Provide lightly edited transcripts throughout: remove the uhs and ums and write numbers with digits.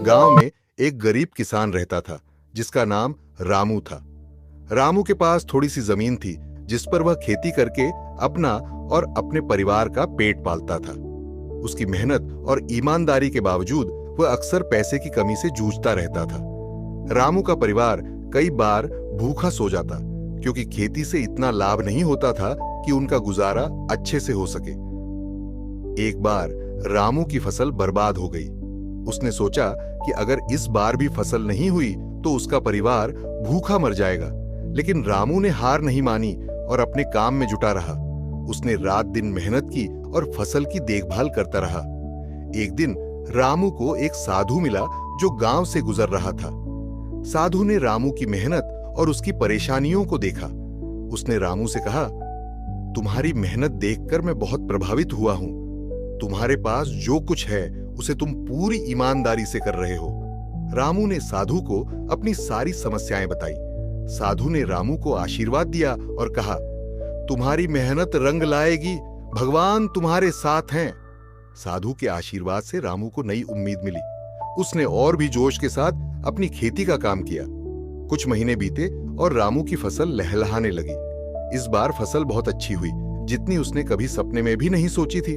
गांव में एक गरीब किसान रहता था जिसका नाम रामू था। रामू के पास थोड़ी सी जमीन थी जिस पर वह खेती करके अपना और अपने परिवार का पेट पालता था। उसकी मेहनत और ईमानदारी के बावजूद वह अक्सर पैसे की कमी से जूझता रहता था। रामू का परिवार कई बार भूखा सो जाता क्योंकि खेती से इतना लाभ नहीं होता था कि उनका गुजारा अच्छे से हो सके। एक बार रामू की फसल बर्बाद हो गई। उसने सोचा कि अगर इस बार भी फसल नहीं हुई तो उसका परिवार भूखा मर जाएगा। लेकिन रामू ने हार नहीं मानी और अपने काम में जुटा रहा। उसने रात दिन मेहनत की और फसल की देखभाल करता रहा। एक दिन रामू को एक साधु मिला जो गांव से गुजर रहा था। साधु ने रामू की मेहनत और उसकी परेशानियों को देखा। उसने रामू से कहा, तुम्हारी मेहनत देखकर मैं बहुत प्रभावित हुआ हूं। तुम्हारे पास जो कुछ है उसे तुम पूरी ईमानदारी से कर रहे हो। रामू ने साधु को अपनी सारी समस्याएं बताई। साधु ने रामू को आशीर्वाद दिया और कहा, तुम्हारी मेहनत रंग लाएगी, भगवान तुम्हारे साथ हैं। साधु के आशीर्वाद से रामू को नई उम्मीद मिली। उसने और भी जोश के साथ अपनी खेती का काम किया। कुछ महीने बीते और रामू की फसल लहलहाने लगी। इस बार फसल बहुत अच्छी हुई, जितनी उसने कभी सपने में भी नहीं सोची थी।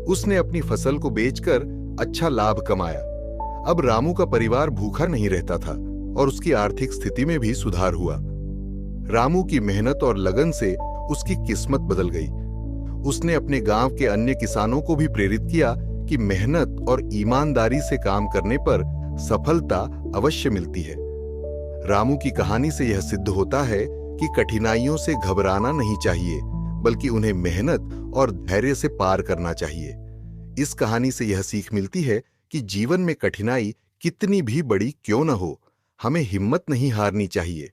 उसने अपनी फसल को बेचकर अच्छा लाभ कमाया। अब रामू का परिवार भूखा नहीं रहता था और उसकी आर्थिक स्थिति में भी सुधार हुआ। रामू की मेहनत और लगन से उसकी किस्मत बदल गई। उसने अपने गांव के अन्य किसानों को भी प्रेरित किया कि मेहनत और ईमानदारी से काम करने पर सफलता अवश्य मिलती है। रामू की कहानी से यह सिद्ध होता है कि कठिनाइयों से घबराना नहीं चाहिए, बल्कि उन्हें मेहनत और धैर्य से पार करना चाहिए। इस कहानी से यह सीख मिलती है कि जीवन में कठिनाई कितनी भी बड़ी क्यों न हो, हमें हिम्मत नहीं हारनी चाहिए।